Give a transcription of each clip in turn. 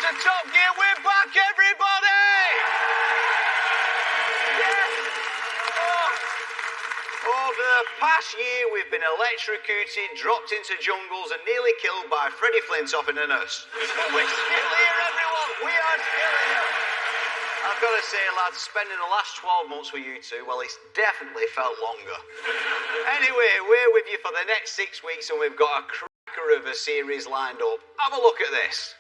to Top Gear. We're back, everybody! Yes! Over the past year, we've been electrocuted, dropped into jungles, and nearly killed by Freddie Flintoff in a nurse. We're still here, everyone! We are still here! I've got to say, lads, spending the last 12 months with you two, well, it's definitely felt longer. Anyway, we're with you for the next 6 weeks, and we've got a cracker of a series lined up. Have a look at this.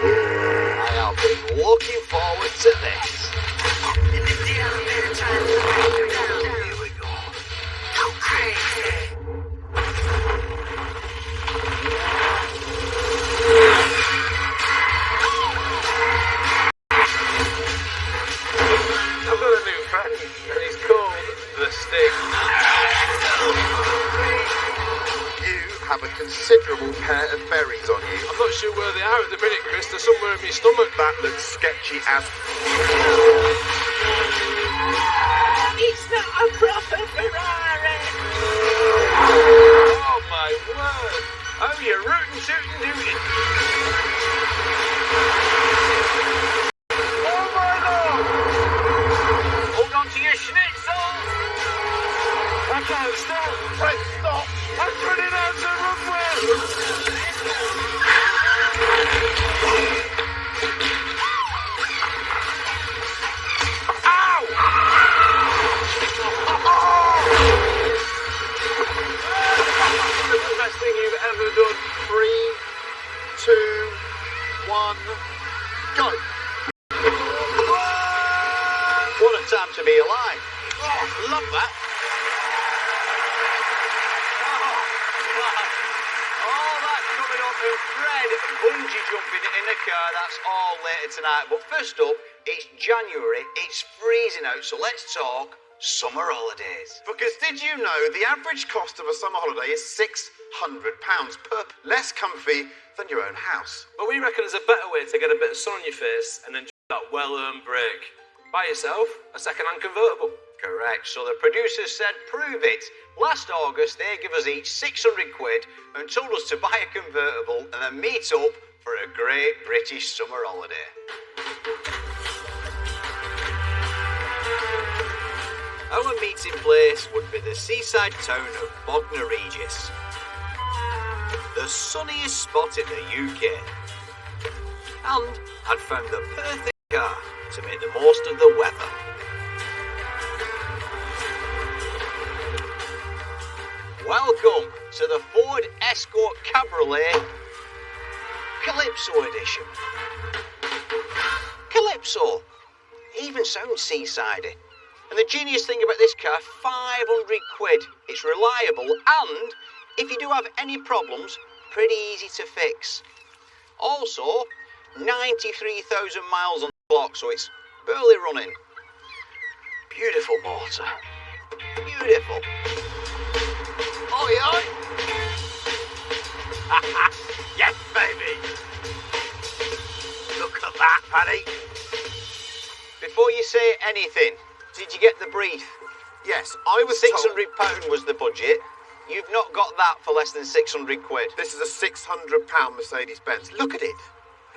I have been looking forward to this. Here we go. Go crazy. I've got a new friend, and he's called The Stick. You have a considerable pair of berries on you. I'm not sure where they are at the minute, Chris. They're somewhere in my stomach. That looks sketchy as... It's not a proper Ferrari! Oh my word! Oh, you're rootin' tootin' dootin'. Oh my lord! Hold on to your schnitzels! I can't stop! Let's stop! I'm running out of runway! That's the best thing you've ever done. 3, 2, 1, go! What a time to be alive. Oh, love that. All that coming up and Fred bungee jumping in the car, that's all later tonight. But first up, it's January, it's freezing out, so let's talk summer holidays. Because did you know the average cost of a summer holiday is £600 per less comfy than your own house? But we reckon there's a better way to get a bit of sun on your face and enjoy that well-earned break. Buy yourself a second-hand convertible. Correct, so the producers said prove it. Last August they give us each 600 quid and told us to buy a convertible and then meet up for a great British summer holiday. Our meeting place would be the seaside town of Bognor Regis, the sunniest spot in the UK. And I'd found the perfect car to make the most of the weather. Welcome to the Ford Escort Cabriolet Calypso Edition. Calypso even sounds seasidey. And the genius thing about this car, 500 quid. It's reliable and, if you do have any problems, pretty easy to fix. Also, 93,000 miles on the clock, so it's barely running. Beautiful motor. Beautiful. Oi, oi! Yes, baby! Look at that, Paddy. Before you say anything, did you get the brief? Yes, I was £600 was the budget. You've not got that for less than 600 quid. This is a £600 Mercedes-Benz. Look at it.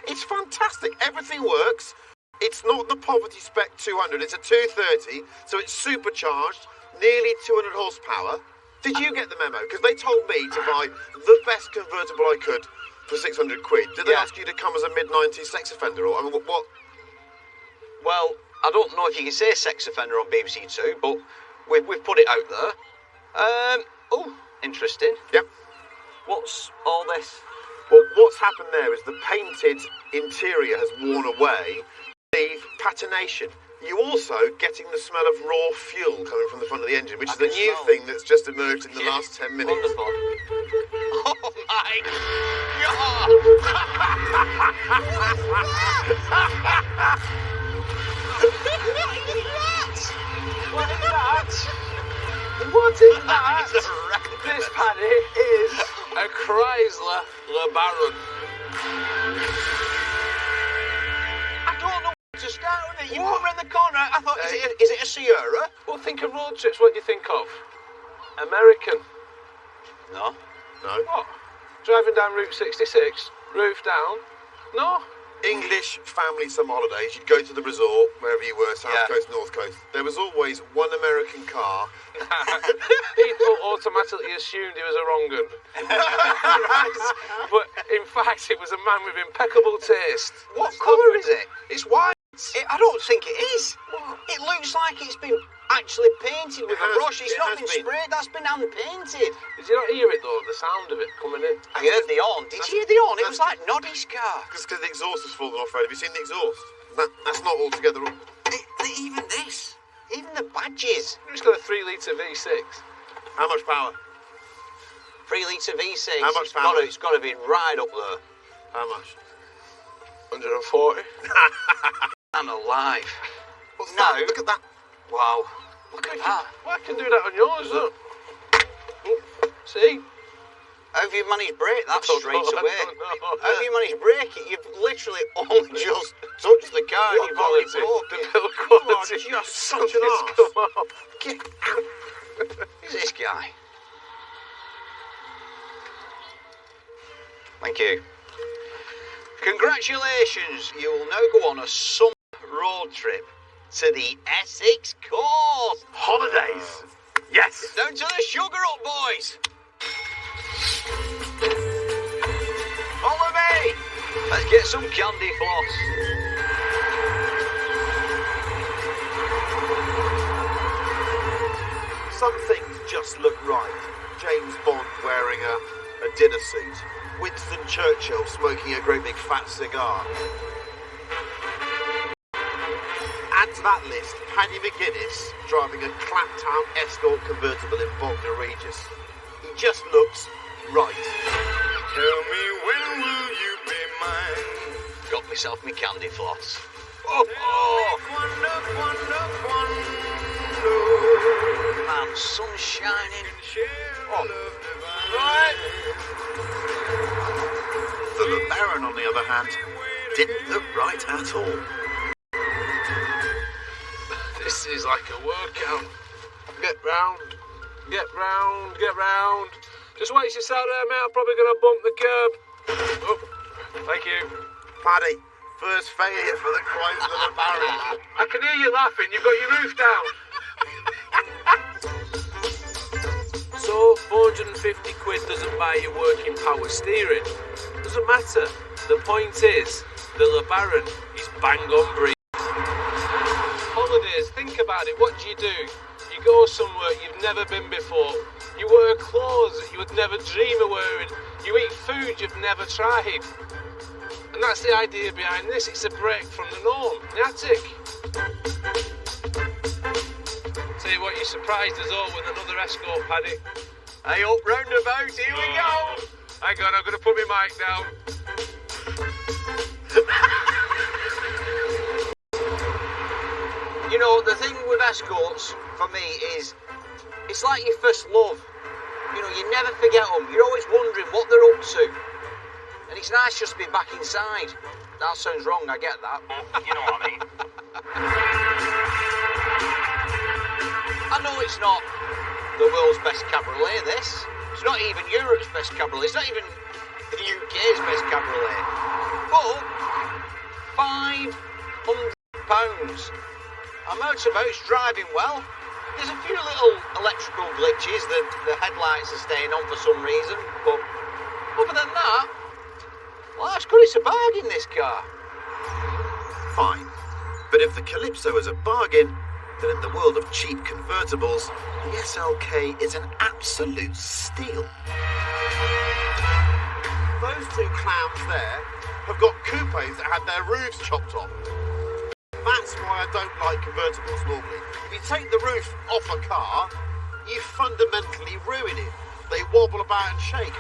It's fantastic. Everything works. It's not the poverty spec 200. It's a 230, so it's supercharged, nearly 200 horsepower. Did you get the memo? Because they told me to buy the best convertible I could for 600 quid. Did they ask you to come as a mid-90s sex offender? Or I mean, what? Well, I don't know if you can say sex offender on BBC Two, but we've put it out there. Oh, interesting. Yep. What's all this? Well, what's happened there is the painted interior has worn away. Leave patination. You also getting the smell of raw fuel coming from the front of the engine, which is a new thing that's just emerged in the last 10 minutes. Wonderful. Oh my God! What is that? What is that? It's a wreck. This, Paddy, is a Chrysler LeBaron. I don't know To start with it, you come round the corner, I thought, is it a Sierra? Well, think of road trips, what do you think of? American. No. No. What? Driving down Route 66, roof down? No. English family summer holidays, you'd go to the resort, wherever you were, South Yeah. Coast, North Coast. There was always one American car. People automatically assumed he was a wrong un. But in fact, it was a man with impeccable taste. What colour is it? It's white. I don't think it is. It looks like it's been actually painted with a brush. It's it not has been been. sprayed, that's been hand painted. Did you not hear it though? The sound of it coming in. I heard the horn. Did you hear the horn? It was like Noddy's car. Because the exhaust has fallen off, Fred. Have you seen the exhaust? That's not altogether... Even this. Even the badges. It's got a 3-litre V6. How much power? 3 litre V6. How much power? It's got to be right up there. How much? 140. I'm alive. What's No. that? Look at that. Wow. Look at that. Well, I can do that on yours, look. Oh, see? How have you managed to break that don't straight know, I away? don't know. How have you managed to break it? You've literally only just touched the car and you've already broke The it. build You are quality. just such an It's arse. come off. Get out. Who's this guy? Thank you. Congratulations, you will now go on a summer road trip to the Essex coast. Holidays. Yes. Down to the Sugar Up, boys. Follow me. Let's get some candy floss. Some things just look right. James Bond wearing a dinner suit. Winston Churchill smoking a great big fat cigar. Add to that list Paddy McGuinness driving a clapped-out Escort convertible in Bognor Regis. He just looks right. Tell me when will you be mine? Got myself my candy floss. Wonder, wonder, wonder. Man, sun's shining. Share love divine. Right. The LeBaron, on the other hand, didn't look right at all. This is like a workout. Get round, get round, get round. Just wait till you start there, mate. I'm probably going to bump the curb. Oh, thank you. Paddy, first failure for the Chrysler LeBaron. I can hear you laughing. You've got your roof down. So, 450 quid doesn't buy you working power steering. Doesn't matter. The point is, the LeBaron is bang on breed. Holidays, think about it. What do? You go somewhere you've never been before. You wear clothes that you would never dream of wearing. You eat food you've never tried. And that's the idea behind this. It's a break from the norm. The attic. Tell you what, you surprised us all with another Escort, Paddy. Hey, up roundabout, here we go. Hang on, I'm going to put my mic down. You know, the thing with Escorts, for me, is it's like your first love. You know, you never forget them. You're always wondering what they're up to. And it's nice just to be back inside. That sounds wrong, I get that. You know what I mean? I know it's not the world's best cabriolet, this. It's not even Europe's best cabriolet. It's not even the UK's best cabriolet. But £500. A motorboat's driving well. There's a few little electrical glitches that the headlights are staying on for some reason, but other than that, life's good. It's a bargain, this car. Fine. But if the Calypso is a bargain, then in the world of cheap convertibles, the SLK is an absolute steal. Those two clowns there have got coupes that had their roofs chopped off. That's why I don't like convertibles normally. If you take the roof off a car, you fundamentally ruin it. They wobble about and shake.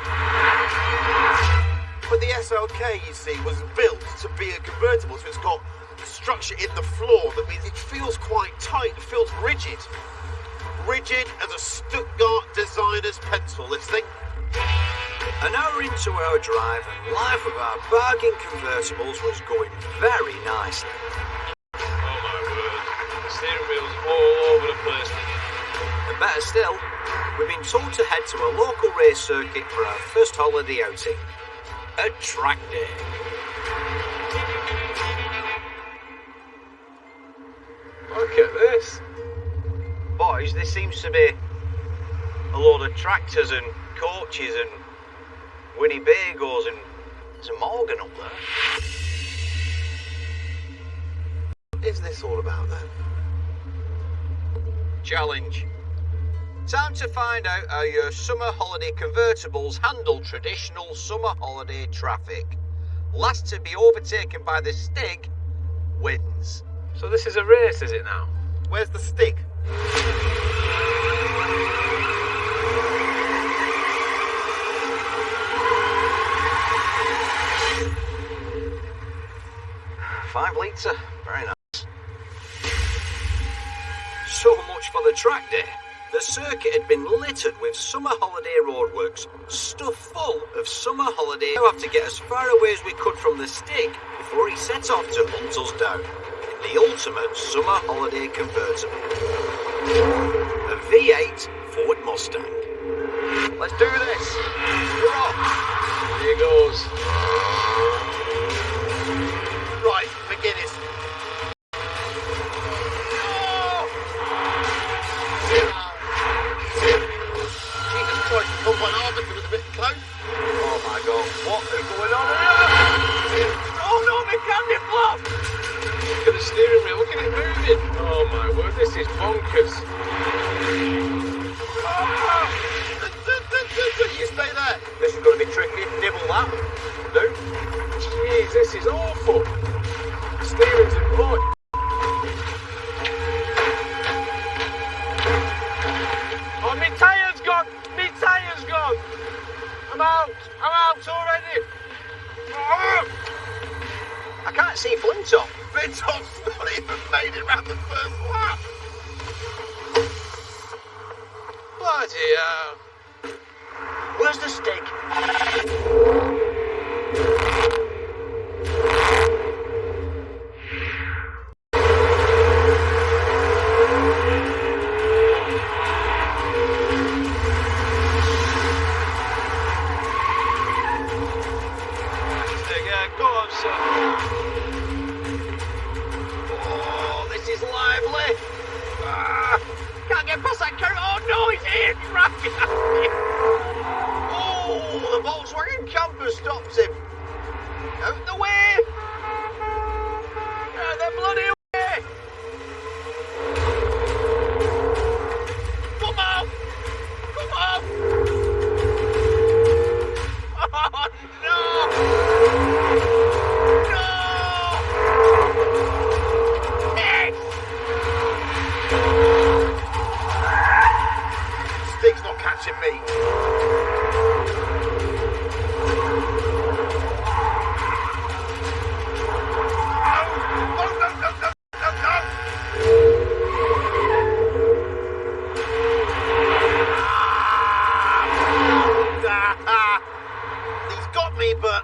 But the SLK, you see, was built to be a convertible, so it's got structure in the floor that means it feels quite tight, it feels rigid. Rigid as a Stuttgart designer's pencil, this thing. An hour into our drive and life with our bargain convertibles was going very nicely. better still, we've been told to head to a local race circuit for our first holiday outing. A track day. Look at this. Boys, there seems to be a load of tractors and coaches and Winnebagos and there's a Morgan up there. What is this all about then? Challenge. Time to find out how your summer holiday convertibles handle traditional summer holiday traffic. Last to be overtaken by the Stig wins. So this is a race, is it now? Where's the Stig? $5 litre, very nice. So much for the track day. The circuit had been littered with summer holiday roadworks, stuffed full of summer holiday. We have to get as far away as we could from the Stig before he set off to hunt us down in the ultimate summer holiday convertible. A V8 Ford Mustang. Let's do this. We're off. Here he goes. Right, McGuinness. Jesus Christ, the combine arbiter was a bit close. Oh my God, what is going on here? Oh no, my candy flop! Look at the steering wheel, look at it moving. Oh my word, this is bonkers. You stay there. This is going to be tricky. Nibble that. No. Jeez, this is awful. The steering's important. Oh, my tyre's gone! My tyre's gone! I'm out already! Oh. I can't see Flintoff. Flintoff's not even made it round the first lap. Bloody hell. Where's the Stig? Go on, son. Oh, this is lively. Can't get past that curve. Oh no, he's here. He's racking at me. Oh, the Volkswagen camper stops him. Out the way. Out the bloody way. Come on. Come on. Oh no. Stig's not catching me. He's got me, but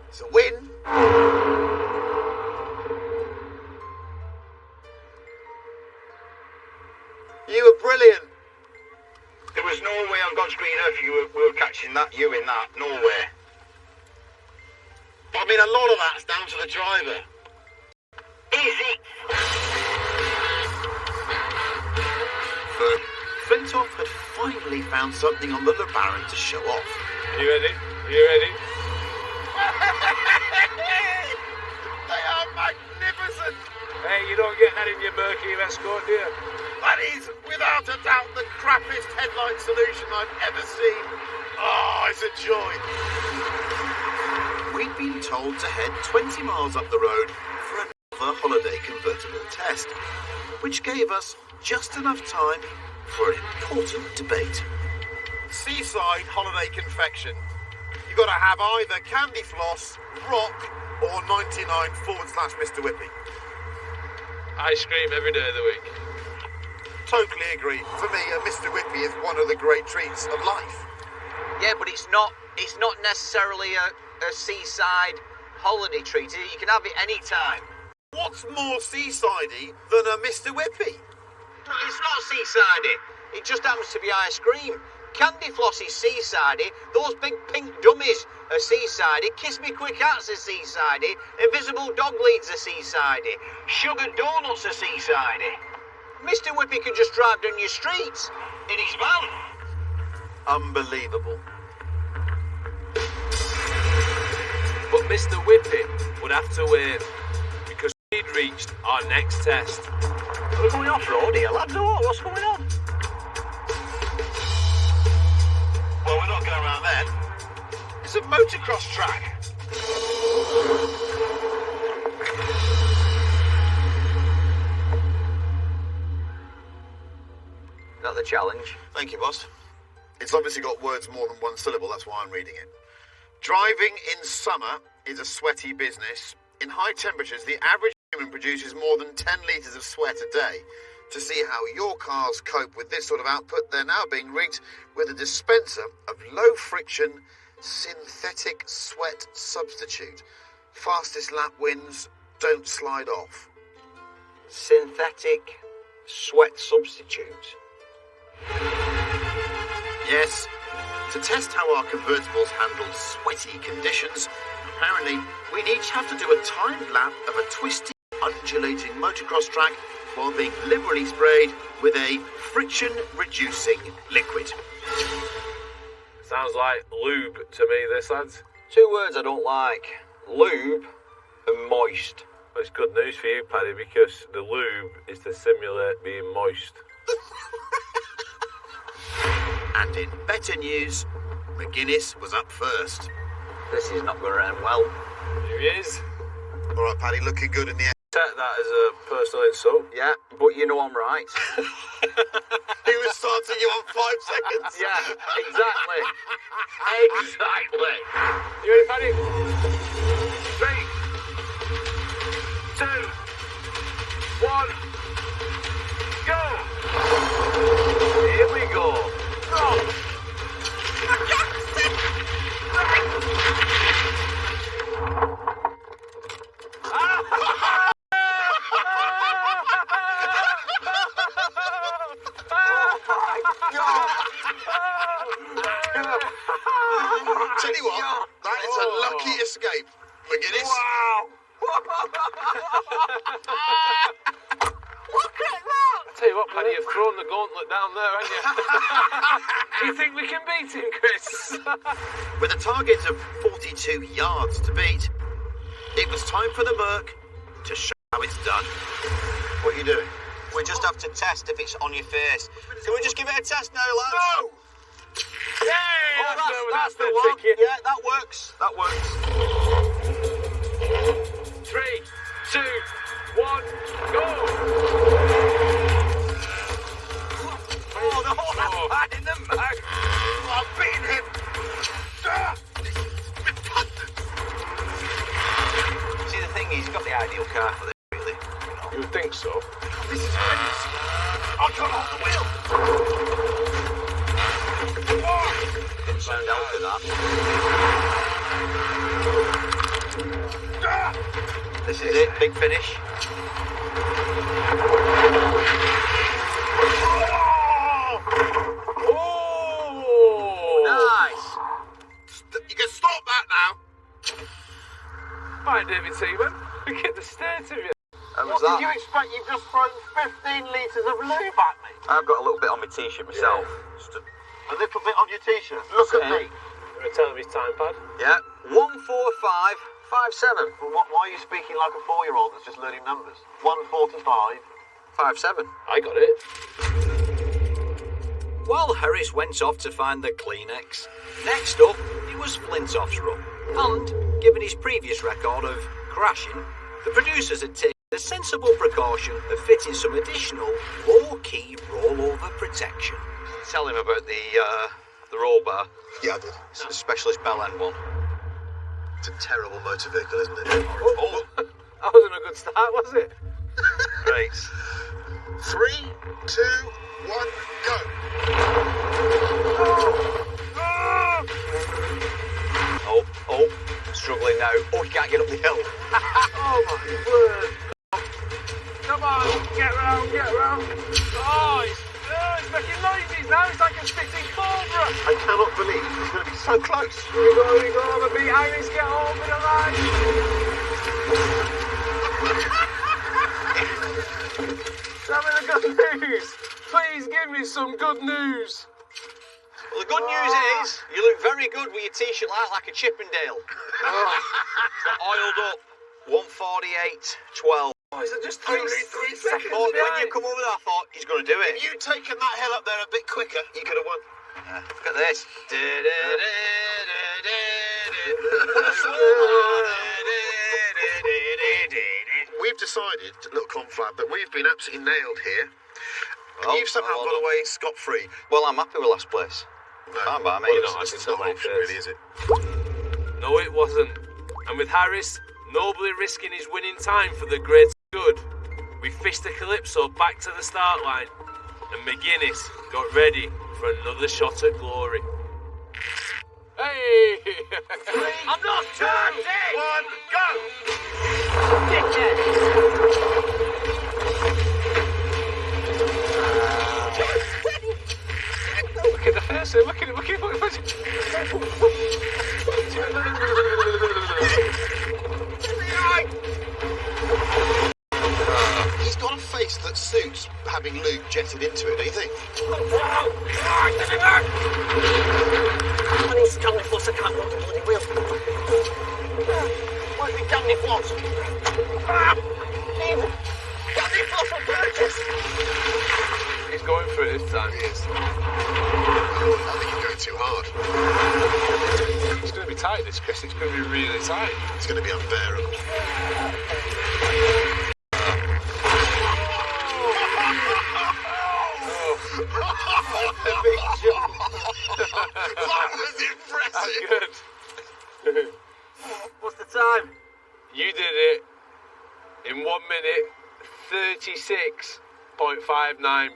it's a win. You were brilliant. There was no way on God's green earth we were catching you in that. No way. I mean, a lot of that's down to the driver. Easy. Flintoff had finally found something on the LeBaron to show off. You ready? You ready? They are magnificent. Hey, you don't get that in your Berkey Escort, do you? That is, without a doubt, the crappiest headlight solution I've ever seen. Oh, it's a joy. We'd been told to head 20 miles up the road for another holiday convertible test, which gave us just enough time for an important debate. Seaside holiday confection. You've got to have either Candy Floss, Rock, or 99/Mr. Whippy. Ice cream every day of the week. Totally agree. For me, a Mr. Whippy is one of the great treats of life. Yeah, but it's not necessarily a seaside holiday treat. You can have it any time. What's more seasidey than a Mr. Whippy? No, it's not seasidey. It just happens to be ice cream. Candy floss is seasidey. Those big pink dummies are seasidey. Kiss Me Quick Hats are seasidey. Invisible dog leads are seasidey. Sugar donuts are seasidey. Mr. Whippy can just drive down your streets in his van. Unbelievable. But Mr. Whippy would have to wait because we'd reached our next test. We're going off-road here, lads, or what? What's going on? Well, we're not going around then. It's a motocross track. Got the challenge. Thank you, boss. It's obviously got words more than one syllable, that's why I'm reading it. Driving in summer is a sweaty business. In high temperatures, the average human produces more than 10 litres of sweat a day. To see how your cars cope with this sort of output, they're now being rigged with a dispenser of low-friction synthetic sweat substitute. Fastest lap wins, don't slide off. Synthetic sweat substitute. Yes, to test how our convertibles handle sweaty conditions, apparently we'd each have to do a timed lap of a twisty, undulating motocross track while being liberally sprayed with a friction-reducing liquid. Sounds like lube to me, this, lads. 2 words I don't like. Lube and moist. Well, it's good news for you, Paddy, because the lube is to simulate being moist. And in better news, McGuinness was up first. This is not going to end well. Here he is. All right, Paddy, looking good in the end. Take that as a personal insult. Yeah, but you know I'm right. He was starting you on 5 seconds. Yeah, exactly. Exactly. You ready, Paddy? 3, 2, 1, go! Here we go. Tell you what, that is a lucky escape, McGuinness. Wow. Look at that. Tell you what, Paddy, you've thrown the gauntlet down there, haven't you? Do you think we can beat him, Chris? With a target of 42 yards to beat, it was time for the Merc to show how it's done. What are you doing? We just have to test if it's on your face. Can we just give it a test now, lads? No! Yeah, that's the the one. ticket. Yeah, that works. That works. 3, 2, 1, go! Oh, no, that's bad in the mouth. I've beaten him! See, the thing is, he's got the ideal car for this, really. You would think so. This is horrendous. I can't hold the wheel. Didn't sound healthy, that. This is it, big finish. Oh! Nice. You can stop that now. Hi, David Seaman. Look at the state of you. How was that? Did you expect you've just thrown 15 litres of lube at me? I've got a little bit on my t-shirt myself. Just A little bit on your t-shirt. Look at me. You want to tell him his time, Pad? Yeah, 14557. Why are you speaking like a 4-year-old that's just learning numbers? 145. 57. I got it. While Harris went off to find the Kleenex, next up it was Flintoff's run. And, given his previous record of crashing, the producers had taken the sensible precaution of fitting some additional low-key rollover protection. Tell him about the roll bar. Yeah, I did. It's a specialist bell end one. It's a terrible motor vehicle, isn't it? Oh, that wasn't a good start, was it? Right. 3, 2, 1, go. Oh, struggling now. Oh, he can't get up the hill. Oh my word. Come Come on, get round. Oh, it's making noises now. It's like a spitting cobra. I cannot believe it's going to be so close. Here we go. The big Iris, get over the line. Tell me the good news. Please give me some good news. Well, the good news is, you look very good with your t-shirt like a Chippendale. Oiled up, 1:48:12. Oh, is it just Only 3 seconds. But when you come over there, I thought, he's going to do it. If you'd taken that hill up there a bit quicker, you could have won. Look at this. We've decided, little conflab, that we've been absolutely nailed here. And Well, you've somehow well got done. away scot-free. Well, I'm happy with last place. No, Fine by me. Well, no, it's not an option, really, is it? No, it wasn't. And with Harris nobly risking his winning time for the greater good, we fished the Calypso back to the start line, and McGuinness got ready for another shot at glory. Hey! I'm not turning! 1, go! Look at the face, look at it. He's got a face that suits having Luke jetted into it, don't you think? I need to come floss, I can't walk the bloody wheel. Where's the damn floss? Even damn floss for purchase. He's going for it this time. He is. I think he's going too hard. It's going to be tight, this, Chris. It's going to be really tight. It's going to be unbearable. Big jump. That was impressive. Good. What's the time? You did it in 1 minute 36.59.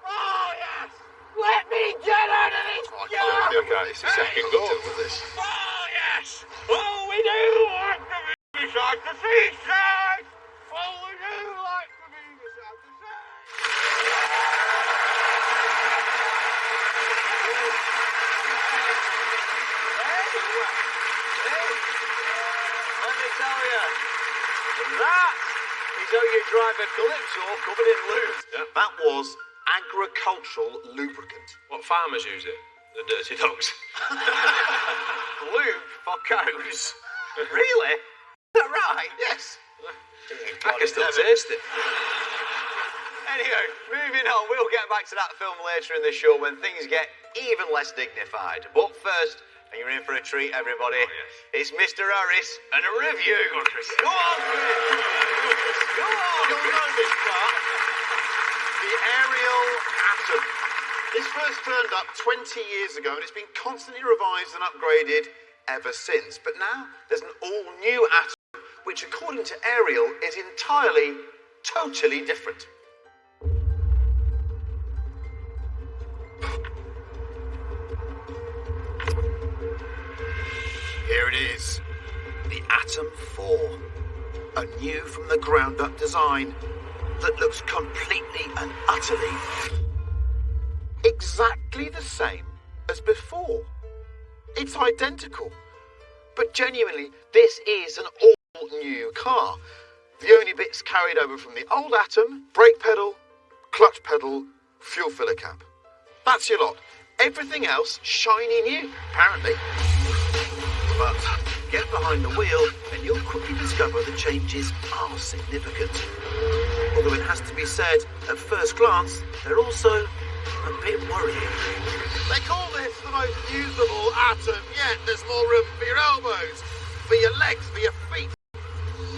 Oh, yes! Let me get out of this job! Okay, it's the second goal. With this. Oh, yes! Oh, we do like to be beside the seaside! Oh, we do like to be beside the seaside! Let me tell you, that is how you drive a Calypso covered in lube. That was agricultural lubricant. What farmers use it? The dirty dogs. Lube for cows. Really? Is that right? Yes. I can still taste it. Anyway, moving on, we'll get back to that film later in the show when things get even less dignified. But first, and you're in for a treat, everybody. Oh, yes. It's Mr. Harris and a review. Go on, Chris. Go on, Chris. Go on. You'll know this part. The aerial atom. This first turned up 20 years ago and it's been constantly revised and upgraded ever since. But now there's an all-new atom, which according to Ariel is entirely, totally different. Here it is, the Atom 4, a new from the ground up design that looks completely and utterly exactly the same as before. It's identical, but genuinely, this is an all new car. The only bits carried over from the old Atom: brake pedal, clutch pedal, fuel filler cap. That's your lot. Everything else shiny new, apparently. But get behind the wheel and you'll quickly discover the changes are significant. Although it has to be said, at first glance, they're also a bit worrying. They call this the most usable Atom yet. There's more room for your elbows, for your legs, for your feet.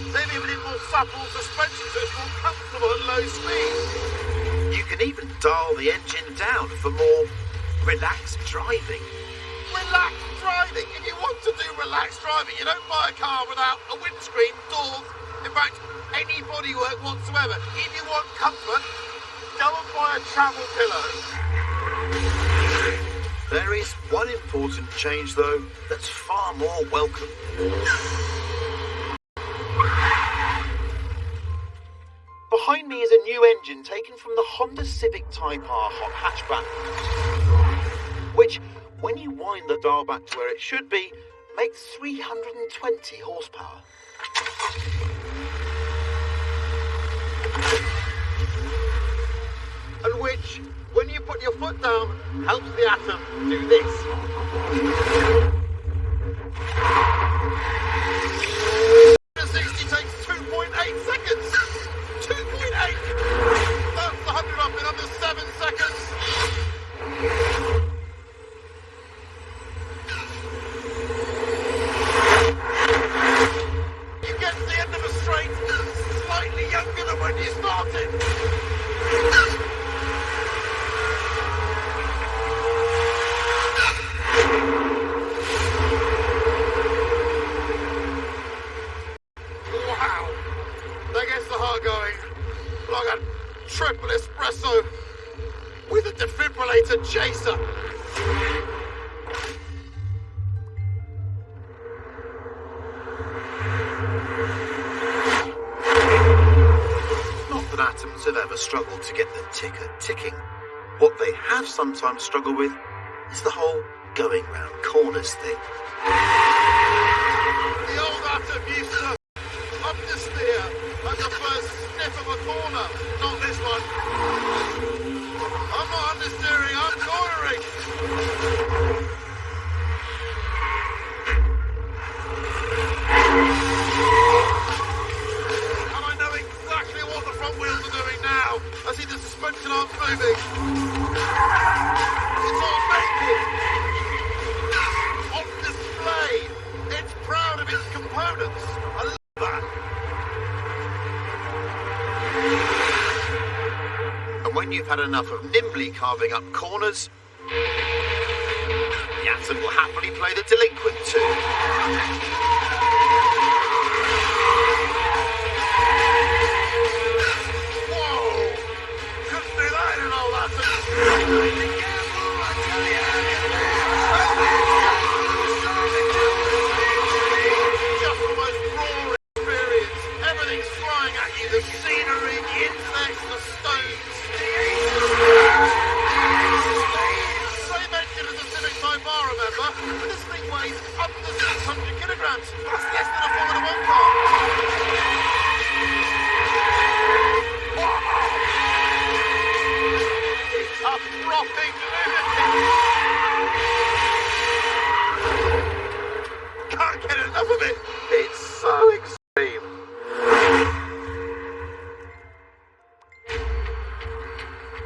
They've even in more supple suspension so it's more comfortable at low speed. You can even dial the engine down for more relaxed driving. Relaxed driving? If you want to do relaxed driving, you don't buy a car without a windscreen, doors, in fact, any bodywork whatsoever. If you want comfort, go and buy a travel pillow. There is one important change, though, that's far more welcome. behind me is a new engine taken from the Honda Civic Type R hot hatchback, which, when you wind the dial back to where it should be, makes 320 horsepower. And which, when you put your foot down, helps the Atom do this. 60 takes 2.8 seconds. 2.8. That's the 100 up in under 7 seconds. You get to the end of a straight slightly younger than when you started. Wow. That gets the heart going like a triple espresso with a defibrillator chaser. Not that Atoms have ever struggled to get the ticker ticking. What they have sometimes struggled with is the whole going round corners thing. The old Atom used to understeer at the first sniff of a corner. Not this one. I'm not understeering, I'm cornering. And I know exactly what the front wheels are doing now. I see the suspension arms moving. It's all naked. On display. It's proud of its components. I love that. And when you've had enough of nimbly carving up corners, the Atom will happily play the delinquent too. Whoa! Couldn't do that in an old Atom. Just the most raw experience. Everything's flying at you. The scenery, the insects, the stones. Same engine as the Civic Type R, remember? But this thing weighs under 600 kilograms. That's less than a Formula 1 car. It's a frothing lunatic. Can't get enough of it. It's so extreme.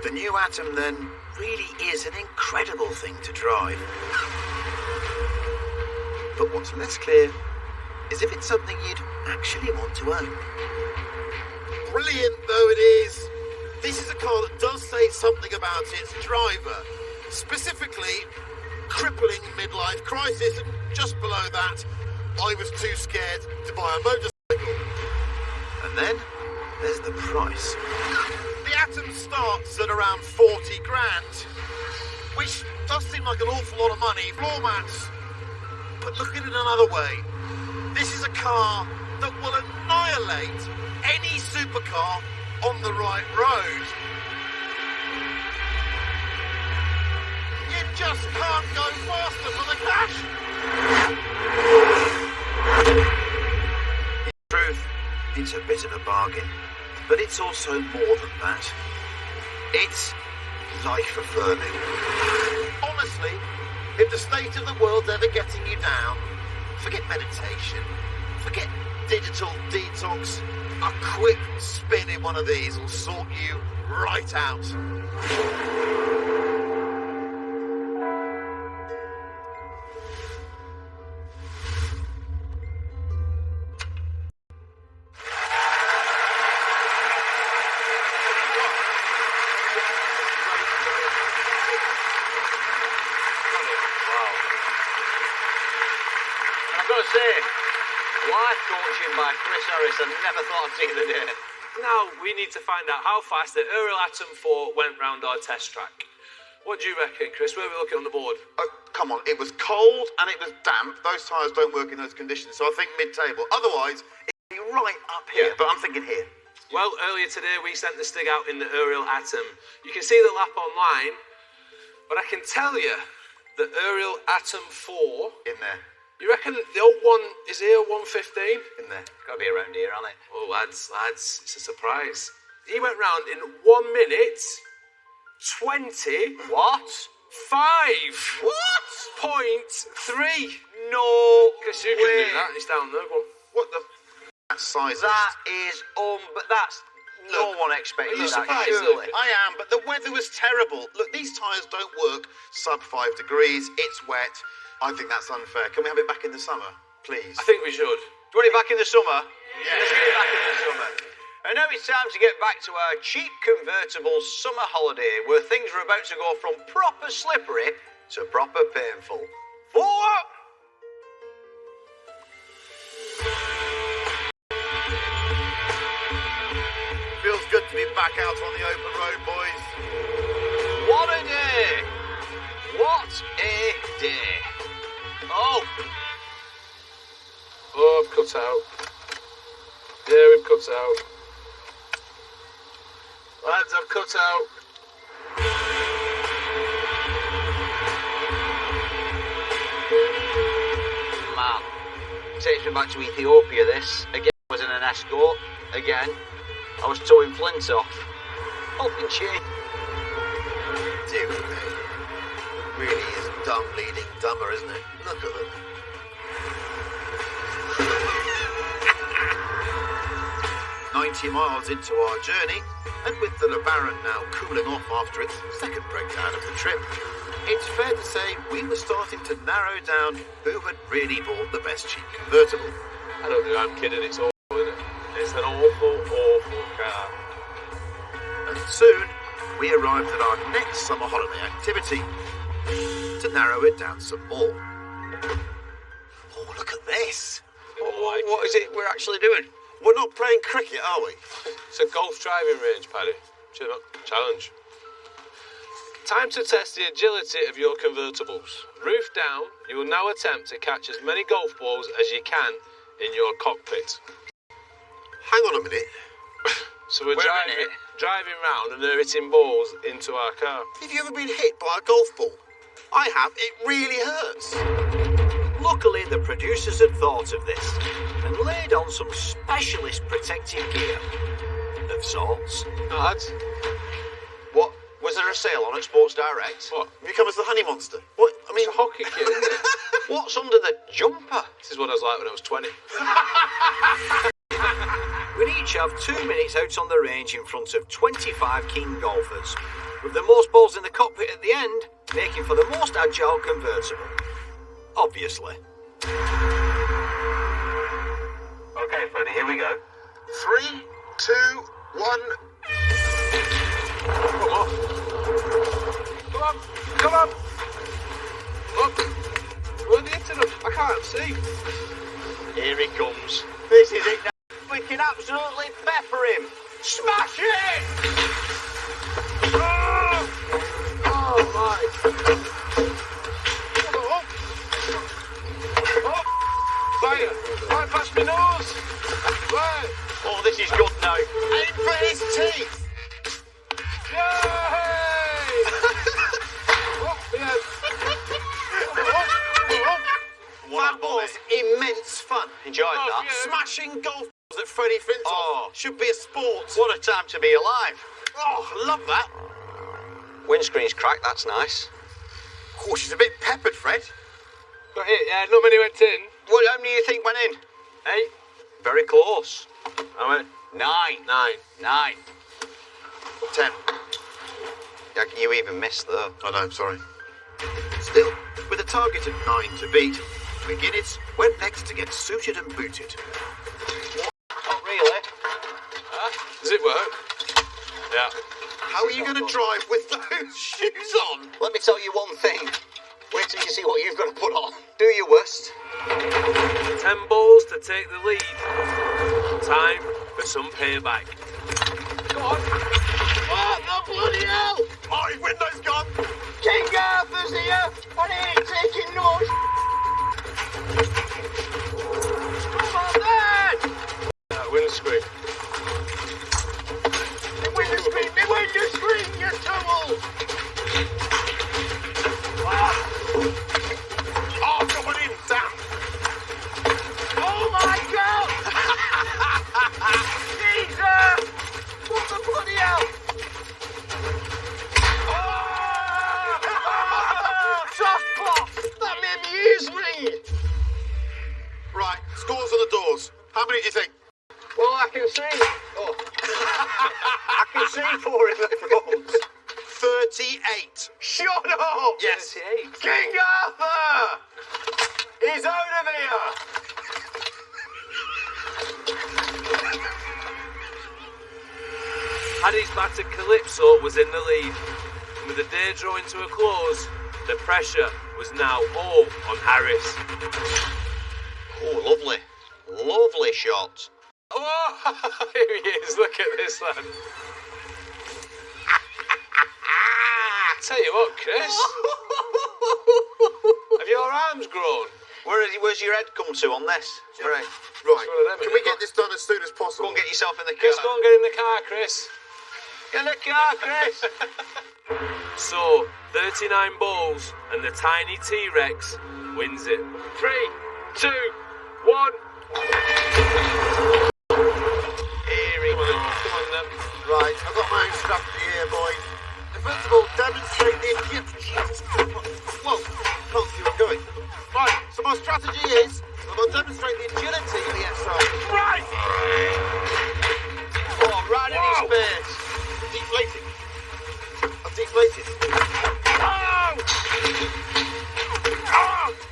The new Atom, then, really is an incredible thing to drive. But what's less clear is if it's something you'd actually want to own. Brilliant though it is, this is a car that does say something about its driver. Specifically, crippling midlife crisis, and just below that, I was too scared to buy a motorcycle. And then there's the price. The Atom starts at around 40 grand, which does seem like an awful lot of money, floor mats. But look at it another way. This is a car that will annihilate any supercar on the right road. You just can't go faster for the cash. In truth, it's a bit of a bargain, but it's also more than that. It's life affirming. Honestly, if the state of the world's ever getting you down, forget meditation, forget digital detox. A quick spin in one of these will sort you right out. I've got to say, life coaching by Chris Harris, I never thought I'd see the day. Now we need to find out how fast the Earl Atom 4 went round our test track. What do you reckon, Chris? Where are we looking on the board? Oh, come on, it was cold and it was damp. Those tyres don't work in those conditions, so I think mid-table. Otherwise, it'd be right up here, but I'm thinking here. Well, earlier today we sent the Stig out in the Ariel Atom. You can see the lap online, but I can tell you the Ariel Atom 4... In there. You reckon the old one is here, 115? In there. Got to be around here, hasn't it? Oh, lads, it's a surprise. He went round in 1 minute, 20... What? 5. What? .3. No Guess you can way. do that. It's down there. Go on. What the... That size That is but that's... No one expected Are you that, surprised, surely. I am, but the weather was terrible. Look, these tyres don't work sub 5 degrees. It's wet. I think that's unfair. Can we have it back in the summer, please? I think we should. Do you want it back in the summer? Yeah. Let's get it back in the summer. And now it's time to get back to our cheap convertible summer holiday where things are about to go from proper slippery to proper painful. 4! Feels good to be back out on the open road, boys. What a day! What a day! Oh! Oh, I've cut out. Yeah, we've cut out. Lads, I've cut out. Man. Takes me back to Ethiopia, this. Again, I was in an escort. Again. I was towing Flint off. Helping cheap. Dear me. Really is dumb leading dumber, isn't it? Look at them. .90 miles into our journey, and with the LeBaron now cooling off after its second breakdown of the trip, it's fair to say we were starting to narrow down who had really bought the best cheap convertible. I don't think I'm kidding. It's awful, isn't it? It's an awful, awful car. And soon, we arrived at our next summer holiday activity to narrow it down some more. Oh, look at this. What is it we're actually doing? We're not playing cricket, are we? It's a golf driving range, Paddy. Challenge. Time to test the agility of your convertibles. Roof down, you will now attempt to catch as many golf balls as you can in your cockpit. Hang on a minute. So we're We're in it. driving round and they're hitting balls into our car. Have you ever been hit by a golf ball? I have. It really hurts. Luckily, the producers had thought of this and laid on some specialist protective gear. Of sorts. Lads, What? Was there a sale on at Sports Direct? what? Have you come as the honey monster? What? I mean, It's a hockey kit, isn't it? What's under the jumper? This is what I was like when I was 20. We'd each have 2 minutes out on the range in front of 25 keen golfers, with the most balls in the cockpit at the end, making for the most agile convertible. Obviously. Okay, Freddie, here we go. 3, 2, 1. Come on. Come on. Come on. Look. We're hitting them. I can't see. Here he comes. This is it now. We can absolutely pepper him. Smash it! Oh, my. Oh. Fire. Right past my nose. Right. Oh, this is good now. Aim for his teeth. Yay! Oh, yeah. That was immense fun. Enjoyed Oh, that. yeah. Smashing golf balls at Freddie Flintoff Oh. should be a sport. What a time to be alive. Oh, I love that. Windscreen's cracked, that's nice. Oh, she's a bit peppered, Fred. Got hit, yeah. Not many went in. What, how many do you think went in? 8? Very close. I went 9. 9. 10. Yeah, you even missed though. I know, sorry. Still, with a target of 9 to beat, McGuinness went next to get suited and booted. Not really. Does it work? Yeah. How are you going to drive with those shoes on? Let me tell you one thing. Wait till you see what you've got to put on. Do your worst. 10 balls to take the lead. Time for some payback. Go on. Oh, the bloody hell! Oh, his window's gone! King Arthur's here. I ain't taking no Come on then! That windscreen. Well, I can see. Oh. I can see 4 in the front. 38. Shut up! Yes. 38. King Arthur! He's out of here! Paddy's battered Calypso was in the lead. And with the day drawing to a close, the pressure was now all on Harris. Oh, lovely. Lovely shot. Oh, here he is. Look at this lad. Tell you what, Chris. Have your arms grown? Where's your head come to on this? Right. Right. one of them, Can isn't we it? get this done as soon as Go possible? and get yourself in the car. Chris, go and get in the car, Chris. Get in the car, Chris. So, 39 balls and the tiny T-Rex wins it. 3, 2, 1. Here he goes. Come on then. Right, I've got my own strategy here, boys. First of all, demonstrate the Whoa, can't see where I'm going. Right, so my strategy is I'm going to demonstrate the agility of the SR. Right! Oh, right in his face. Deflating. I've deflated. Oh!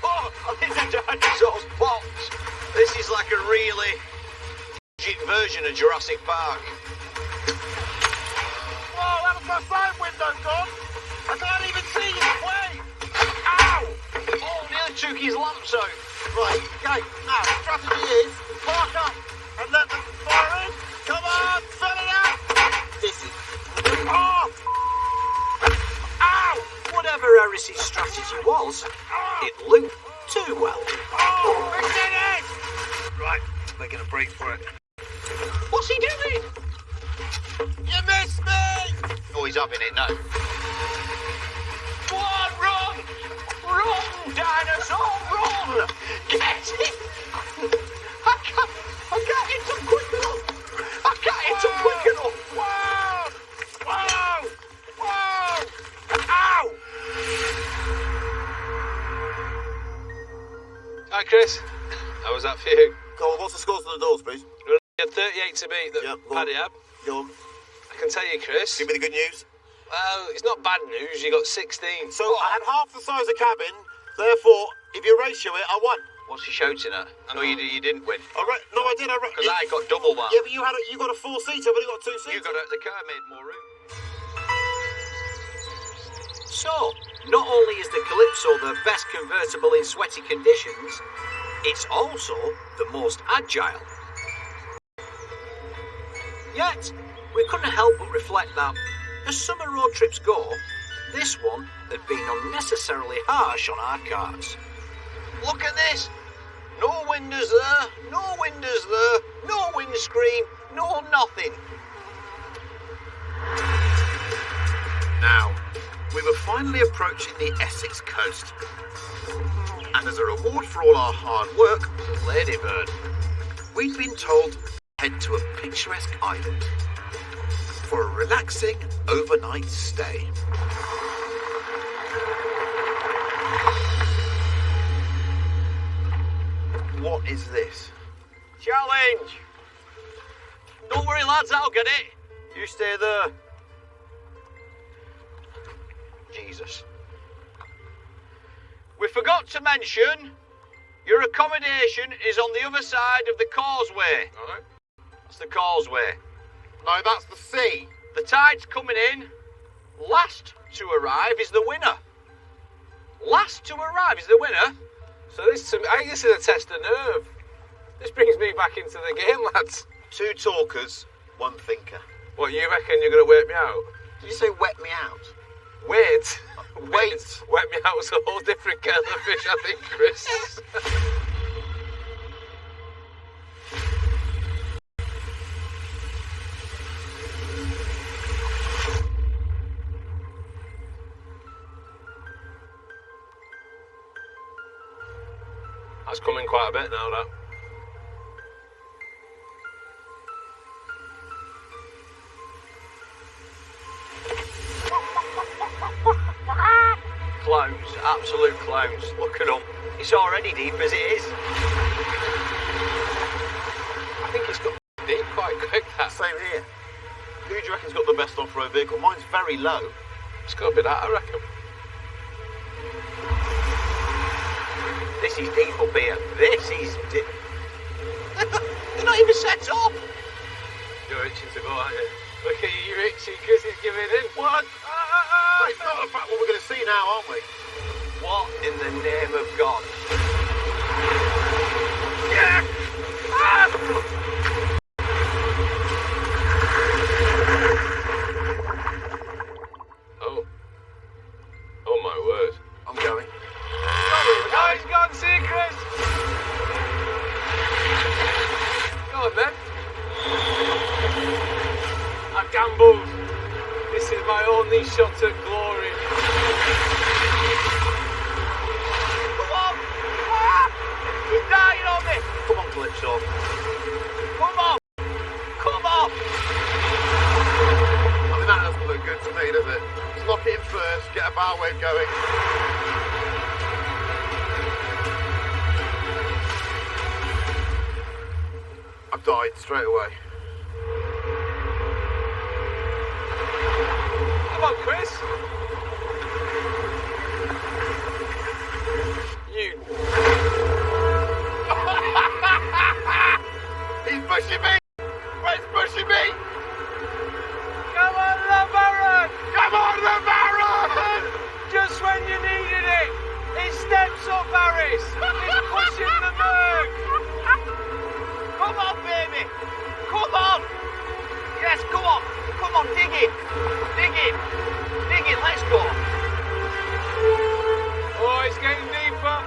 Oh, I think the dinosaur's popped. This is like a really version of Jurassic Park. Whoa, that was my side window gone. I can't even see you. Wait. Ow! Oh, nearly took his lamps out. Right, okay, now, strategy is park up and let them fire in. Come on, fill it up. This is... Oh! Ow! Whatever Harris's strategy was, it looked too well. Oh, we did it! Right, making a break for it. What's he doing? You missed me! Oh, he's having it now. Go on, run! Run, dinosaur, run! Get it! I can't hit him quick enough! I can't hit him quick enough! Whoa! Whoa! Whoa! Ow! Hi, Chris. How was that for you? Go on, what's the scores on the doors, please? You had 38 to beat that Yeah, go on. Paddy had. Go on, I can tell you, Chris. give me the good news. Well, it's not bad news. You got 16. So I had half the size of cabin, therefore, if you ratio it, I won. What's he shouting at? No, you didn't win. No, I did. Because I got double that. Yeah, but you got a 4-seater, but you got 2-seater. You got out the car, made more room. So, not only is the Calypso the best convertible in sweaty conditions, it's also the most agile. Yet, we couldn't help but reflect that, as summer road trips go, this one had been unnecessarily harsh on our cars. Look at this! No windows there, no windows there, no windscreen, no nothing. Now, we were finally approaching the Essex coast. And as a reward for all our hard work, Ladybird. we'd been told to head to a picturesque island for a relaxing overnight stay. What is this? Challenge! Don't worry, lads, I'll get it. You stay there. Jesus. We forgot to mention your accommodation is on the other side of the causeway. All right. That's the causeway. No, that's the sea. The tide's coming in. Last to arrive is the winner. Last to arrive is the winner. So I think this is a test of nerve. This brings me back into the game, lads. 2 talkers, 1 thinker. What, you reckon you're going to wait me out? Did you say wet me out? Wait. Wait. Wet me out was a whole different kettle of fish, I think, Chris. That's coming quite a bit now, that. Clowns, absolute clowns. Look at them. It's already deep as it is. I think it's got deep. vehicle. Mine's very low. It's got to be that, I reckon. This is deep up here. This is deep. They're not even set up. You're itching to go, aren't you? Look at you, you're itching because he's giving in. What? But it's not about what we're going to see now, aren't we? What in the name of God? Yeah! Ah! Oh my word. I'm going. Oh, he's gone, see you, Chris. Go on then. I gambled. This is my only shot at glory. Come on! Ah! He's dying on me! Come on, Calypso. Come on! Come on! I mean, that doesn't look good to me, does it? Let's lock it in first, get a bow wave going. I've died straight away. Come on, Chris. You. He's pushing me! Where's pushing me? Come on, the Baron! Come on, the Baron! Just when you needed it, it steps up, Harris. He's pushing the Merc. Come on, baby! Come on! Yes, come on! Come on, dig in! Dig in! Dig in, let's go! Oh, it's getting deeper.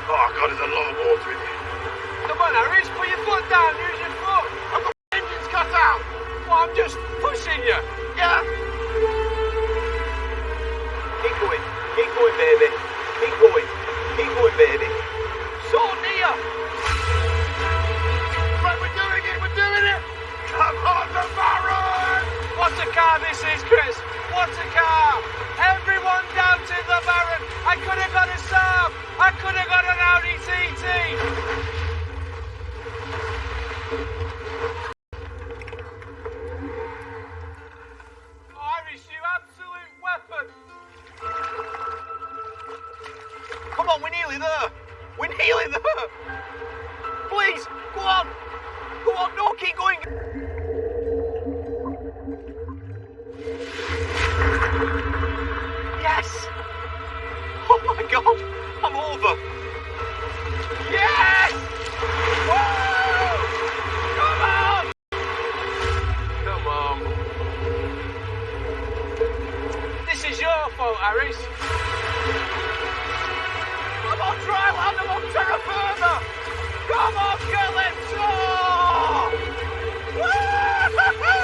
Oh, God, there's a lot of water in here. Come on, Harris, put your foot down. Use your foot. I've got my engines cut out! Well, I'm just pushing you. Yeah? Keep going, baby! Keep going, baby! So near! Right, we're doing it! Come on, the Baron! What a car this is, Chris. What a car. Everyone doubted the Baron. I could have got a Saab. I could have got an Audi TT. Irish, you absolute weapon. Come on, we're nearly there! We're nearly there! Please, go on! Go on, no, keep going! Yes! Oh my God, I'm over! Yes! Whoa! Come on. This is your fault, Harris. I'm on dry land, I'm on terra firma! Come on, Calypso! Woo-hoo-hoo!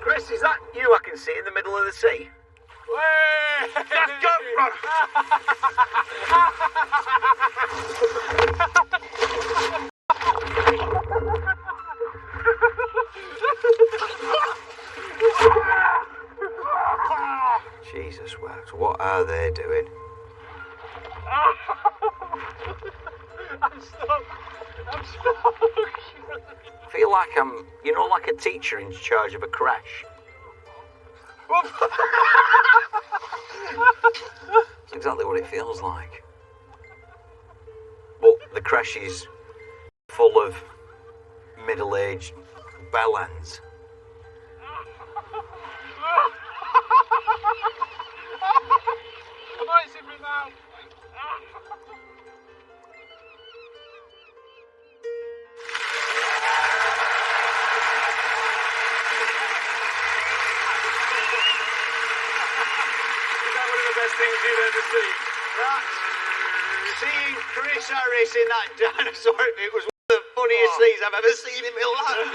Chris, is that you I can see in the middle of the sea? Let's go, brother! Jesus, what are they doing? I'm stuck. I feel like I'm, like a teacher in charge of a crash. That's exactly what it feels like. But the crash is full of middle-aged bellends. Come on, it's in me now. Things you've ever seen. Seeing Chris Harris in that dinosaur, it was one of the funniest things I've ever seen in my life.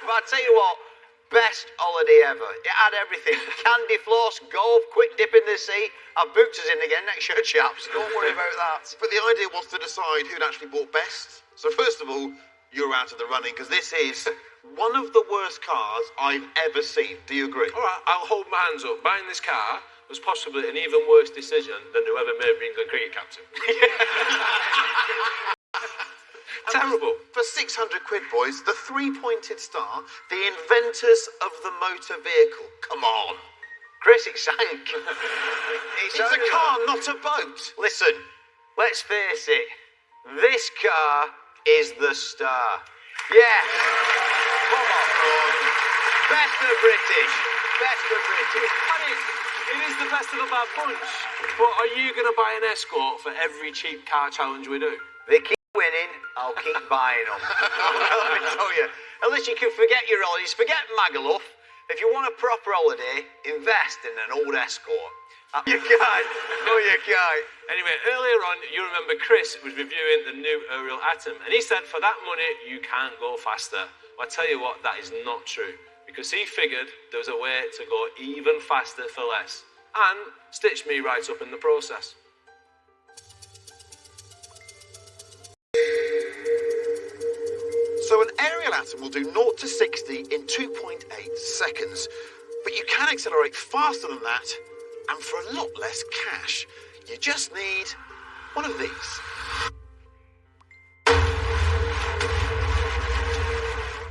But I tell you what, best holiday ever. It had everything. Candy floss, golf, quick dip in the sea. I've booked us in again next year, chaps. Don't worry about that. But the idea was to decide who'd actually bought best. So first of all, you're out of the running because this is one of the worst cars I've ever seen. Do you agree? All right, I'll hold my hands up. Buying this car was possibly an even worse decision than whoever made me England cricket captain. terrible. For 600 quid, boys, the three-pointed star, the inventors of the motor vehicle. Come on. Chris, it sank. It's a car, not a boat. Listen, let's face it. This car is the star. Yeah. Come on. Best of British. Best of British. It is the best of a bad bunch. But are you going to buy an Escort for every cheap car challenge we do? They keep winning, I'll keep buying them. Let me tell you. Unless you can forget your holidays, forget Magaluf. If you want a proper holiday, invest in an old Escort. You can't. No, you can't. Anyway, earlier on, you remember Chris was reviewing the new Ariel Atom, and he said for that money, you can't go faster. Well, I tell you what, that is not true, because he figured there was a way to go even faster for less, and stitched me right up in the process. So an Ariel Atom will do 0 to 60 in 2.8 seconds. But you can accelerate faster than that, and for a lot less cash. You just need one of these.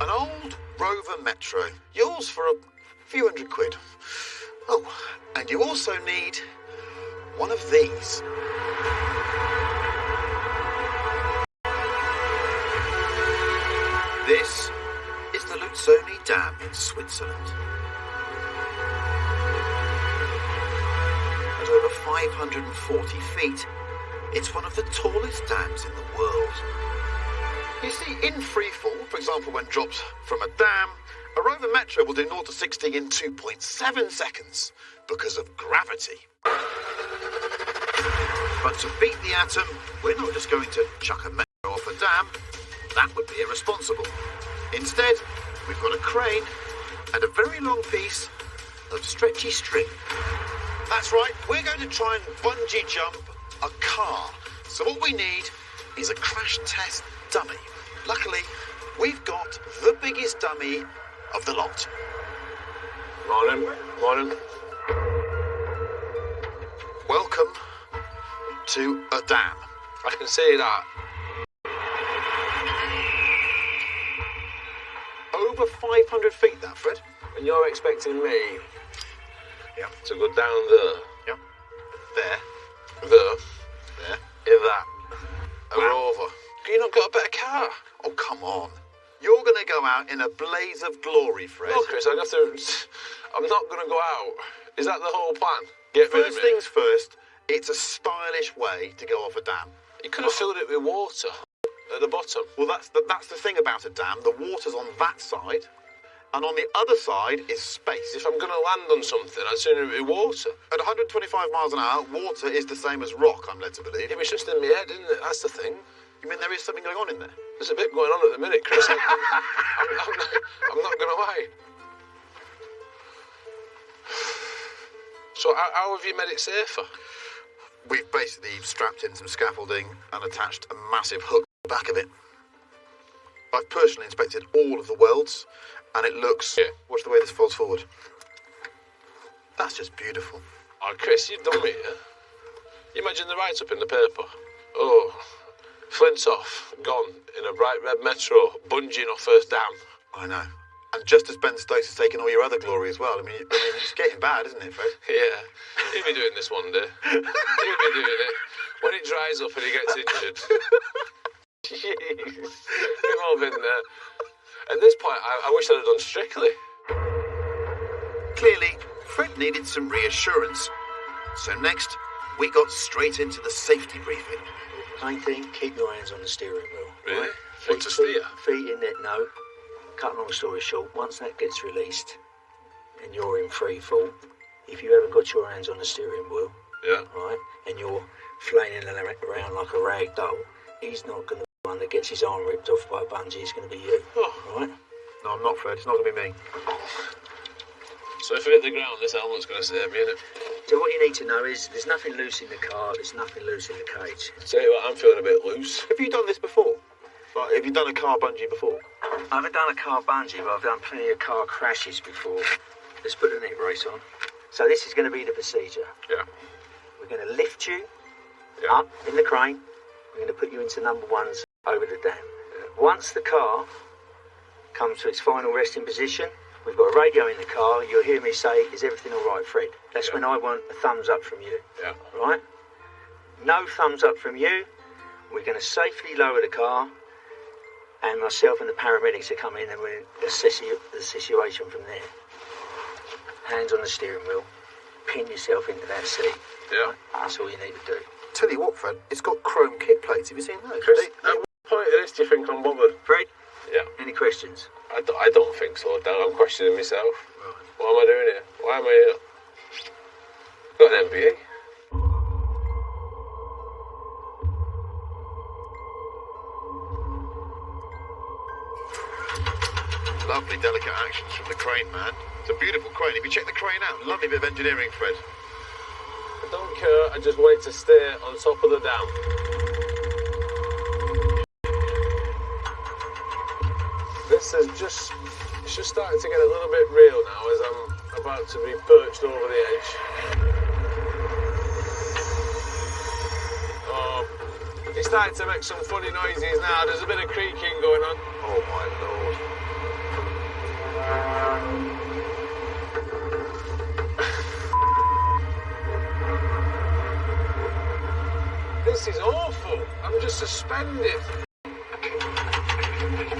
An old Rover Metro. Yours for a few hundred quid. Oh, and you also need one of these. This is the Luzoni Dam in Switzerland. At over 540 feet, it's one of the tallest dams in the world. You see, in freefall, for example, when dropped from a dam, a Rover Metro will do 0 to 60 in 2.7 seconds because of gravity. But to beat the Atom, we're not just going to chuck a Metro off a dam. That would be irresponsible. Instead, we've got a crane and a very long piece of stretchy string. That's right, we're going to try and bungee jump a car. So what we need is a crash test dummy. Luckily, we've got the biggest dummy of the lot. Morning. Welcome to a dam. I can see that. Over 500 feet, that, Fred. And you're expecting me Yeah. to go down there, Yeah. There. in that, a Wow. Rover. Can you not get a better car? Oh, come on. You're going to go out in a blaze of glory, Fred. No, Chris, I'm not going to go out. Is that the whole plan? Get rid of First me. things first, it's a stylish way to go off a dam. You could have filled it with water at the bottom. Well, that's the thing about a dam. The water's on that side, and on the other side is space. If I'm going to land on something, I'd sooner it be water. At 125 miles an hour, water is the same as rock, I'm led to believe. It was just in my head, isn't it? That's the thing. You mean there is something going on in there? There's a bit going on at the minute, Chris. I'm not going to lie. So how have you made it safer? We've basically strapped in some scaffolding and attached a massive hook to the back of it. I've personally inspected all of the welds, and it looks... Yeah. Watch the way this folds forward. That's just beautiful. Oh, Chris, you've done me, yeah? You imagine the write-up in the paper. Oh, Flintoff, gone in a bright red Metro, bunging off first dam. I know. And just as Ben Stokes has taken all your other glory as well. I mean, it's getting bad, isn't it, Fred? Yeah, he'll be doing this one day. He'll be doing it. When it dries up and he gets injured. Jeez, we've all been there. At this point, I wish I'd have done Strictly. Clearly, Fred needed some reassurance. So next, we got straight into the safety briefing. Main thing, keep your hands on the steering wheel. Really? Right? Want to steer? Feet in it, no. Cut a long story short, once that gets released and you're in free fall, if you haven't got your hands on the steering wheel, Yeah. right, and you're flailing around like a rag doll, he's not going to be the one that gets his arm ripped off by a bungee, it's going to be you, Oh. right? No, I'm not, Fred. It's not going to be me. So if I hit the ground, this helmet's going to save me, innit? So what you need to know is there's nothing loose in the car, there's nothing loose in the cage. Tell you what, I'm feeling a bit loose. Have you done this before? Like, have you done a car bungee before? I haven't done a car bungee, but I've done plenty of car crashes before. Let's put the neck brace on. So this is going to be the procedure. Yeah. We're going to lift you Yeah. up in the crane. We're going to put you into number ones over the dam. Once the car comes to its final resting position, we've got a radio in the car, you'll hear me say, is everything all right, Fred? That's when I want a thumbs up from you. Yeah. Right? No thumbs up from you. We're going to safely lower the car, and myself and the paramedics will come in and we'll assess the situation from there. Hands on the steering wheel. Pin yourself into that seat. Yeah. That's all you need to do. Tell you what, Fred, it's got chrome kit plates. Have you seen those? Chris, at what point of this do you think I'm bothered? Fred, Yeah. any questions? I don't think so, Dad. I'm questioning myself. Right. What am I doing here? Why am I here? Got an MBA. Lovely, delicate actions from the crane, man. It's a beautiful crane. Have you checked the crane out? Lovely bit of engineering, Fred. I don't care. I just want it to stay on top of the dam. This is just starting to get a little bit real now as I'm about to be perched over the edge. Oh, it's starting to make some funny noises now. There's a bit of creaking going on. Oh, my Lord. This is awful. I'm just suspended.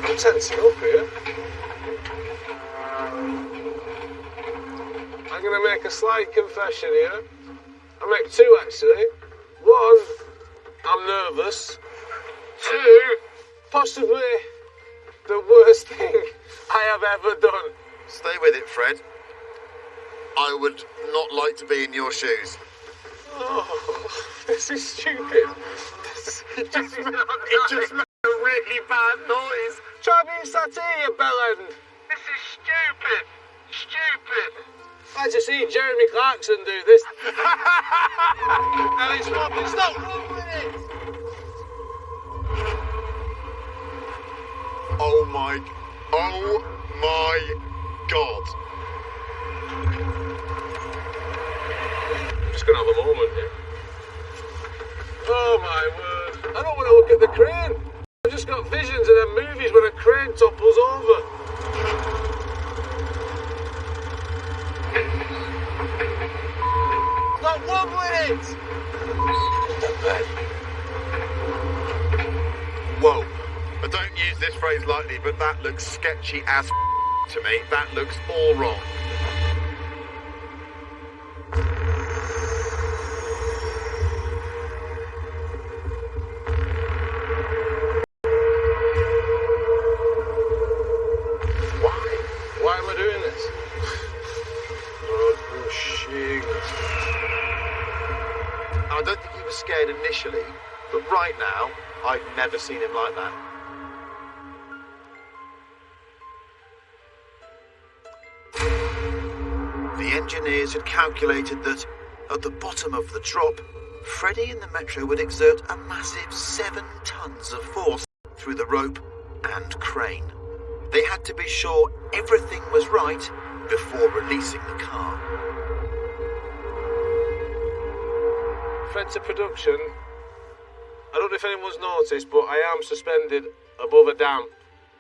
I'm tensing up here. I'm going to make a slight confession here. I make two, actually. One, I'm nervous. Two, possibly the worst thing I have ever done. Stay with it, Fred. I would not like to be in your shoes. Oh, this is stupid. It just made a really bad noise. Try being sat here, you bellend. This is stupid. Stupid. I just seen Jeremy Clarkson do this. And it's not wrong with it. Oh my God. I'm just going to have a moment here. Oh my word. I don't want to look at the crane. I've just got visions of them movies when a crane topples over. Not wobbling it! Whoa. I don't use this phrase lightly, but that looks sketchy as to me. That looks all wrong. Why am I doing this? Oh, pushing. I don't think he was scared initially, but right now, I've never seen him like that. The engineers had calculated that, at the bottom of the drop, Freddie and the Metro would exert a massive 7 tons of force through the rope and crane. They had to be sure everything was right before releasing the car. Fred to production. I don't know if anyone's noticed, but I am suspended above a dam,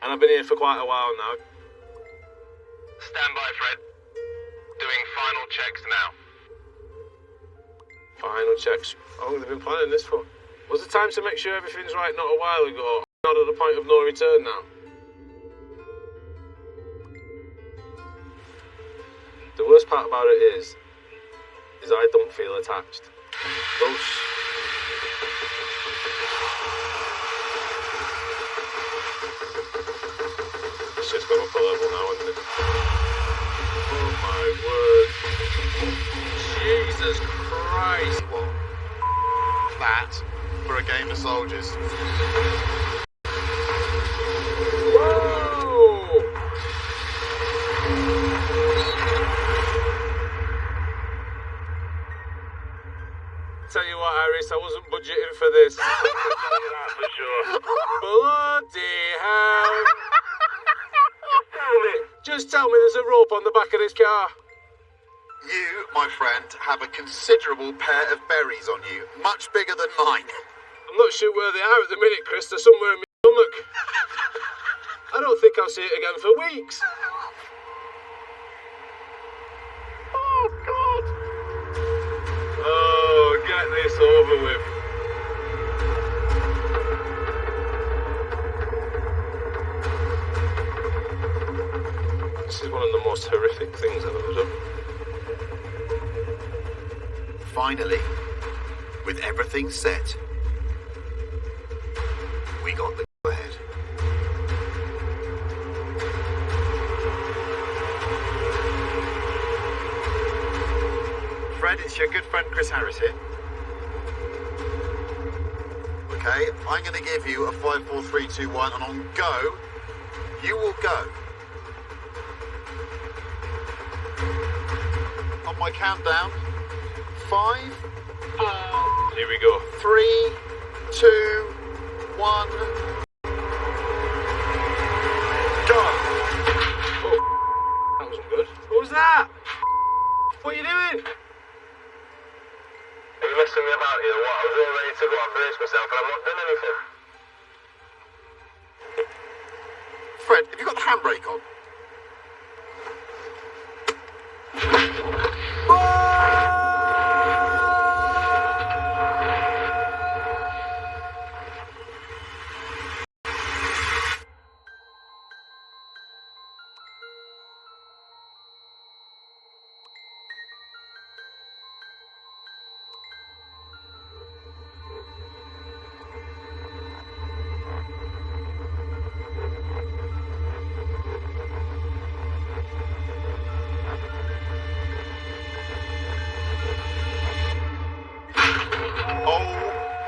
and I've been here for quite a while now. Stand by, Fred. Doing final checks now. Final checks. How long have they been planning this for? Was the time to make sure everything's right not a while ago? Not at the point of no return now. The worst part about it is I don't feel attached. Those... It's just gone up a level now, isn't it? Oh my word. Jesus Christ. What? That for a game of soldiers. Whoa! Tell you what, Harris, I wasn't budgeting for this. I can tell you that for sure. Bloody hell! Just tell me there's a rope on the back of this car. You, my friend, have a considerable pair of berries on you, much bigger than mine. I'm not sure where they are at the minute, Chris. They're somewhere in my stomach. think I'll see it again for weeks. Oh, God. Oh, get this over with. This is one of the most horrific things I've ever done. Finally, with everything set, we got the go-ahead. Fred, it's your good friend Chris Harris here. Okay, I'm going to give you a 5, 4, 3, 2, 1, and on go, you will go. On my countdown, 5, Here we go. 3, 2, 1, go! Oh, that wasn't good. What was that? What are you doing? Are you messing me about here? What? I was all ready to go and brace myself and I've not done anything. Fred, have you got the handbrake on?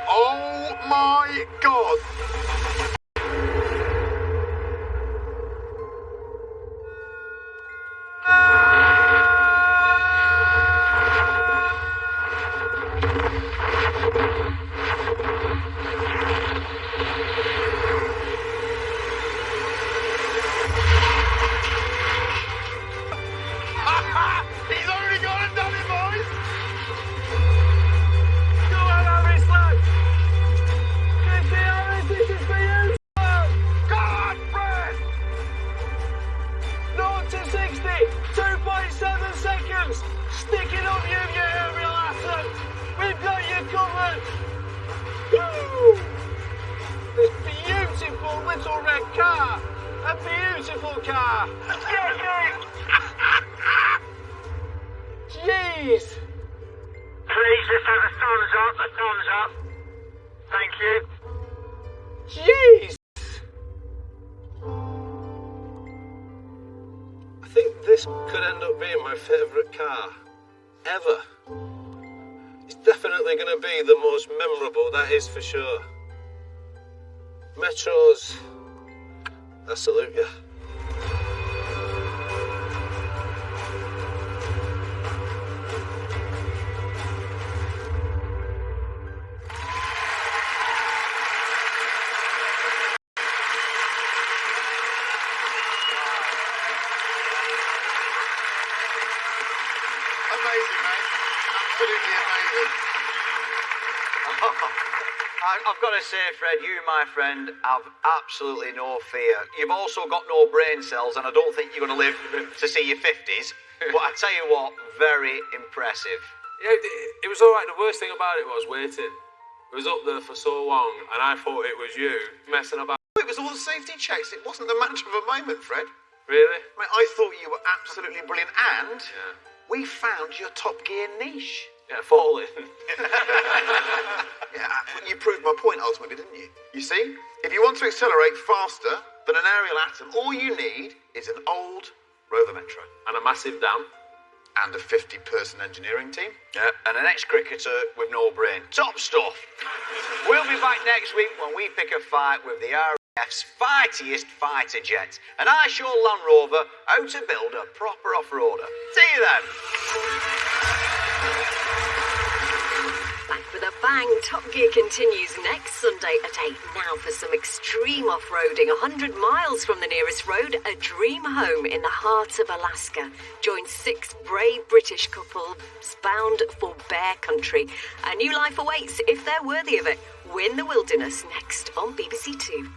Oh my God! He's already gone and done it, boys! Go on, Harris, lad. Chrissy Harris, this is for you, son. Go on, Fred! 0 to 60, 2.7 seconds. Stick it up, you aerial asset. We've got you covered. Woo! This beautiful little red car. A beautiful car. Jeez. Please, just have the thumbs up, Thank you. Jeez. I think this could end up being my favourite car ever. It's definitely going to be the most memorable, that is for sure. Metros, I salute you. Amazing, mate. Absolutely amazing. I've got to say, Fred, you, my friend, have absolutely no fear. You've also got no brain cells, and I don't think you're going to live to see your 50s. But I tell you what, very impressive. Yeah, it was all right. The worst thing about it was waiting. It was up there for so long, and I thought it was you messing about. It was all the safety checks. It wasn't the matter of a moment, Fred. Really? Mate, I thought you were absolutely brilliant, and Yeah. we found your Top Gear niche. Yeah, falling. Yeah, you proved my point ultimately, didn't you? You see, if you want to accelerate faster than an aerial atom, all you need is an old Rover Metro. And a massive dam. And a 50-person engineering team. Yeah, and an ex-cricketer with no brain. Top stuff. We'll be back next week when we pick a fight with the RAF's fightiest fighter jet. And I show Land Rover how to build a proper off-roader. See you then. Back with a bang, Top Gear continues next Sunday at 8. Now for some extreme off-roading, 100 miles from the nearest road, a dream home in the heart of Alaska. Join 6 brave British couples bound for bear country. A new life awaits if they're worthy of it. Win the Wilderness next on BBC Two.